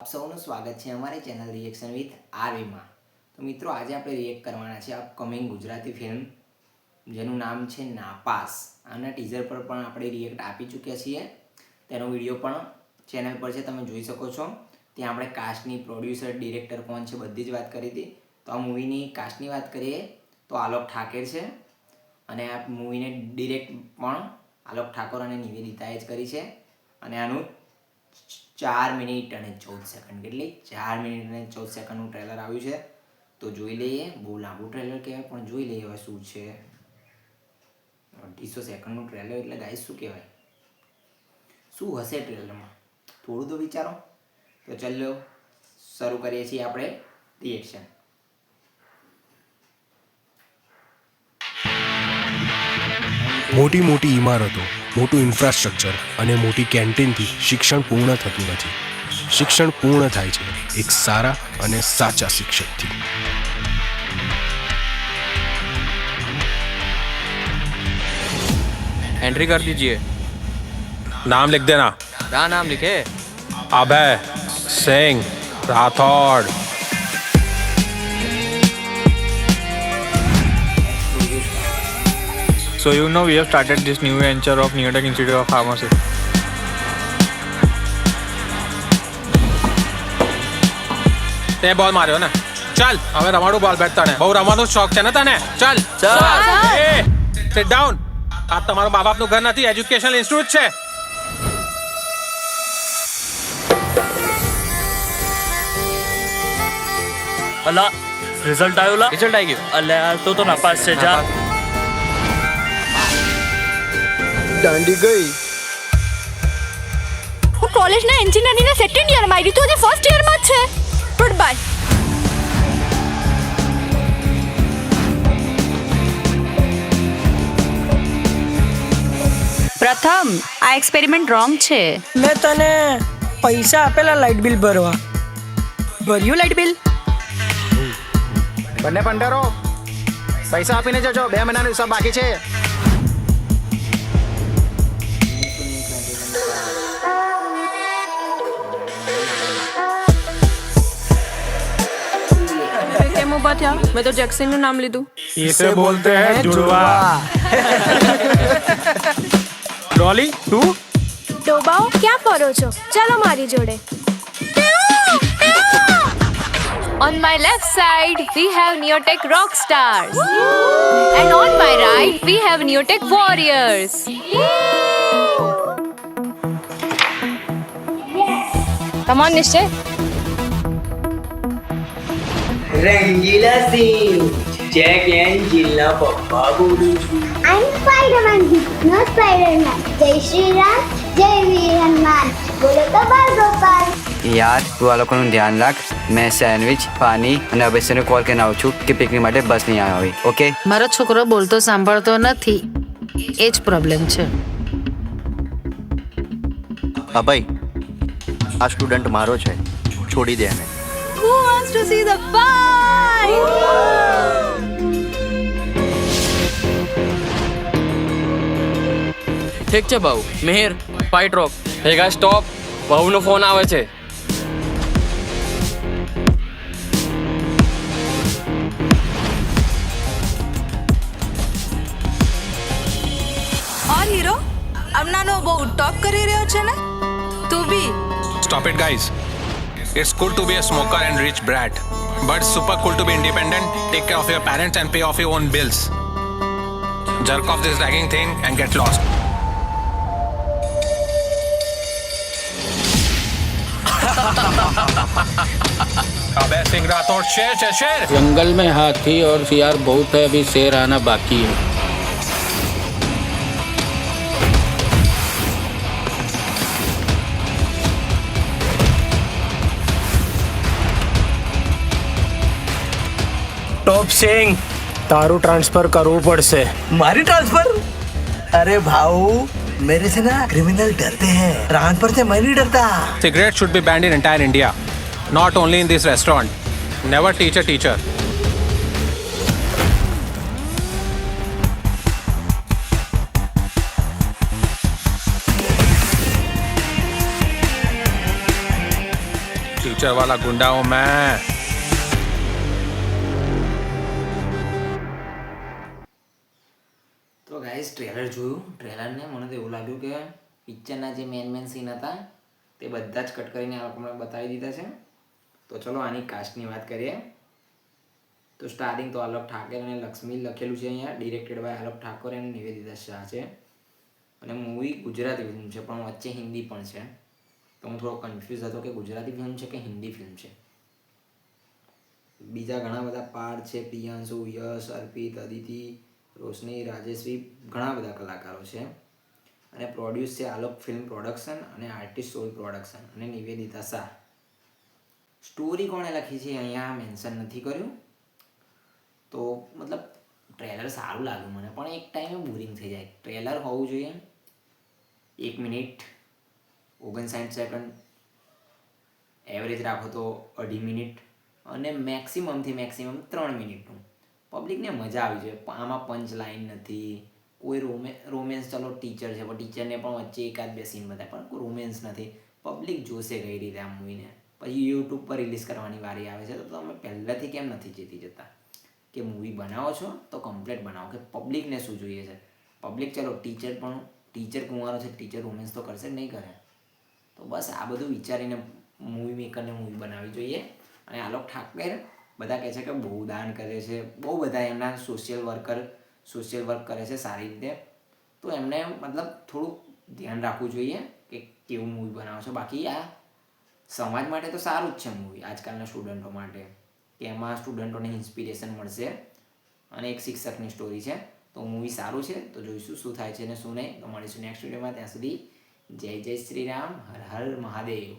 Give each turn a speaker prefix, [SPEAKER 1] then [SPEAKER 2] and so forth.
[SPEAKER 1] આપ સૌનું સ્વાગત છે અમારી ચેનલ રિએક્શન વિથ આરવીમાં. તો મિત્રો, આજે આપણે રિએક્ટ કરવાના છે અપકમિંગ ગુજરાતી ફિલ્મ જેનું નામ છે નાપાસ. આના ટીઝર પર પણ આપણે રિએક્ટ આપી ચૂક્યા છીએ. તેનો વિડીયો પણ ચેનલ પર છે, તમે જોઈ શકો છો. ત્યાં આપણે કાસ્ટની, પ્રોડ્યુસર, ડિરેક્ટર કોણ છે બધી જ વાત કરી હતી. તો આ મૂવીની કાસ્ટની વાત કરીએ તો આલોક ઠાકેર છે અને આ મૂવીને ડિરેક્ટ પણ આલોક ઠાકોર અને નિવેદિતાએ જ કરી છે. અને આનું 4 મિનિટ અને 14 સેકન્ડ કેટલી 4 મિનિટ અને 14 સેકન્ડનું ટ્રેલર આવ્યું છે. તો જોઈ લઈએ. બહુ લાંબુ ટ્રેલર કહેવાય પણ જોઈ લઈએ હવે શું છે. 250 સેકન્ડનું ટ્રેલર એટલે ગાઈસ શું કહેવાય, શું હશે ટ્રેલરમાં, થોડું તો વિચારો. તો ચાલો શરૂ કરીએ છીએ આપણે રિએક્શન.
[SPEAKER 2] મોટી મોટી ઇમારતો, મોટું ઇન્ફ્રાસ્ટ્રક્ચર અને મોટી કેન્ટીનથી શિક્ષણ પૂર્ણ થતું નથી. શિક્ષણ પૂર્ણ થાય છે એક સારા અને સાચા શિક્ષકથી.
[SPEAKER 3] एंट्री कर दीजिए.
[SPEAKER 4] नाम लिख देना.
[SPEAKER 3] क्या नाम लिखे?
[SPEAKER 4] Abhay Singh Rathore.
[SPEAKER 5] So you know we have started this new venture of Neotech Institute of Pharmacy.
[SPEAKER 4] તે બોલ માર્યો ને, ચાલ હવે રમાડું બોલ બેટ. તને બહુ રમવાનો શોખ છે ને તને? ચાલ સિટ ડાઉન. આ તમારું મા બાપનું ઘર નથી, એજ્યુકેશનલ ઇન્સ્ટિટ્યૂટ છે.
[SPEAKER 6] અલા રિઝલ્ટ આવ્યો લા.
[SPEAKER 3] रिजल्ट आएगी.
[SPEAKER 6] અલ્યા તો નાપાસ છે. જા
[SPEAKER 7] દાંડી ગઈ.
[SPEAKER 8] હું કોલેજના એન્જિનિયરિંગના સેકન્ડ યરમાં આવી, તું હજી ફર્સ્ટ યરમાં જ છે. Good bye.
[SPEAKER 9] પ્રથમ, આ એક્સપેરિમેન્ટ રોંગ છે.
[SPEAKER 7] મેં તને પૈસા આપેલા લાઇટ બિલ ભરવા. ભર્યું લાઇટ બિલ?
[SPEAKER 10] બંને પંટરો પૈસા આપીને જજો, 2 મહિનાનો હિસાબ બાકી છે.
[SPEAKER 8] કેમ ઉભા થયા? મેં તો જેક્સનનું નામ લીધું.
[SPEAKER 4] इसे बोलते हैं जुड़वा. डॉली तू
[SPEAKER 8] ડોબાઓ ક્યાં ફરો છો? ચાલો મારી જોડે. On my left side, we have Neotech Rockstars. And on my right, we have Neotech Warriors. Come on, Nishchay.
[SPEAKER 1] Rangila Singh, Jack એન્જિલના પપ્પા બોલું છું.
[SPEAKER 11] I'm Spider-Man, no Spider-Man. જય શ્રી રામ, જય વીર હનુમાન. બોલો તો બાલ ગોપાલ.
[SPEAKER 3] यार तू આ લોકોનું ધ્યાન રાખ. મેં સેન્ડવિચ, પાણી અને અભિષેકને કોલ કરીને આવું છું કે પિકનિક માટે બસ નહીં આવી હોય. ઓકે?
[SPEAKER 9] મારો છોકરો બોલતો સાંભળતો નથી, એ જ પ્રોબ્લેમ છે.
[SPEAKER 10] અભય, આ સ્ટુડન્ટ મારો છે, છોડી દે એને.
[SPEAKER 8] Who wants to see the fight?
[SPEAKER 3] ઠીક છે ભાઉ. મિહિર, ફાઇટ રોક. હે ગાઈસ સ્ટોપ. ભાઉનો ફોન આવે છે.
[SPEAKER 8] और हीरो અમનાનો બહુ ટોક કરી રહ્યો છે ને? તું બી.
[SPEAKER 4] Stop it guys. It's cool to be a smoker and rich brat, but super cool to be independent, take care of your parents and pay off your own bills. Jerk off this ragging thing and get lost. अबे सिंह राठौड़ शेर शेर शेर.
[SPEAKER 5] जंगल में हाथी और शियार बहुत है, अभी शेर आना बाकी है.
[SPEAKER 7] ટોપ સિંગ, તારું ટ્રાન્સફર કરવું પડશે.
[SPEAKER 10] મારી ટ્રાન્સફર? અરે ભાऊ, मेरे से ना क्रिमिनल डरते हैं, ट्रांसफर से मैं नहीं डरता.
[SPEAKER 4] Cigarettes should be banned in entire India, not only in this restaurant. Never teach a teacher. Future वाला गुंडा हूँ मैं.
[SPEAKER 1] તો ગાઈસ ટ્રેલર જોયું. ટ્રેલરને મને તો એવું લાગ્યું કે પિક્ચરના જે મેન સીન હતા તે બધા જ કટ કરીને આ લોકોને બતાવી દીધા છે. તો ચલો આની કાસ્ટની વાત કરીએ. તો સ્ટાર્ટિંગ તો આલોક ઠાકોર અને લક્ષ્મી લખેલું છે અહીંયા. ડિરેક્ટેડ બાય આલોક ઠાકોર અને નિવેદિતા શાહ છે. અને મૂવી ગુજરાતી ફિલ્મ છે પણ વચ્ચે હિન્દી પણ છે. તો હું થોડો કન્ફ્યુઝ હતો કે ગુજરાતી ફિલ્મ છે કે હિન્દી ફિલ્મ છે. બીજા ઘણા બધા પાર્ટ છે. પ્રિયાંશુ, યશ, અર્પિત, અદિતિ, રોશની, રાજેશ્રી, ઘણા બધા કલાકારો છે. અને પ્રોડ્યુસ છે આલોક ફિલ્મ પ્રોડક્શન અને આર્ટિસ્ટ સોલ પ્રોડક્શન અને નિવેદિતા શાહ. સ્ટોરી કોણે લખી છે અહીંયા મેન્શન નથી કર્યું. તો મતલબ ટ્રેલર સારું લાગ્યું મને, પણ એક ટાઈમે બોરિંગ થઈ જાય. ટ્રેલર હોવું જોઈએ 1 મિનિટ 59 સેકન્ડ, એવરેજ રાખો તો 2.5 મિનિટ, અને મેક્સિમમથી મેક્સિમમ 3 મિનિટનું. પબ્લિકને મજા આવી જોઈએ. આમાં પંચ લાઈન નથી, કોઈ રોમેન્સ. ચલો ટીચર છે પણ ટીચરને પણ વચ્ચે એકાદ બે સીન બતાવે, પણ કોઈ રોમેન્સ નથી. પબ્લિક જોશે કઈ રીતે આ મૂવીને. પછી યુટ્યુબ પર રિલીઝ કરવાની વારી આવે છે. તો તમે પહેલાંથી કેમ નથી જીતી જતા કે મૂવી બનાવો છો તો કમ્પ્લીટ બનાવો, કે પબ્લિકને શું જોઈએ છે. પબ્લિક ચલો ટીચર કુંવારો છે, ટીચર રોમેન્સ તો કરશે નહીં કરે. તો બસ આ બધું વિચારીને મૂવી મેકરને મૂવી બનાવવી જોઈએ. અને આલોક ઠાકરે બધા કહે છે કે બહુ દાન કરે છે, બહુ બધા એમના સોશિયલ વર્ક કરે છે સારી રીતે. તો એમને મતલબ થોડુંક ધ્યાન રાખવું જોઈએ કે કેવું મૂવી બનાવો છો. બાકી આ સમાજ માટે તો સારું જ છે મૂવી, આજકાલના સ્ટુડન્ટો માટે, કે એમાં સ્ટુડન્ટોને ઇન્સ્પિરેશન મળશે. અને એક શિક્ષકની સ્ટોરી છે. તો મૂવી સારું છે. તો જોઈશું શું થાય છે અને શું નહીં. તો મળીશું નેક્સ્ટ વિડીયોમાં. ત્યાં સુધી જય જય શ્રી રામ, હર હર મહાદેવ.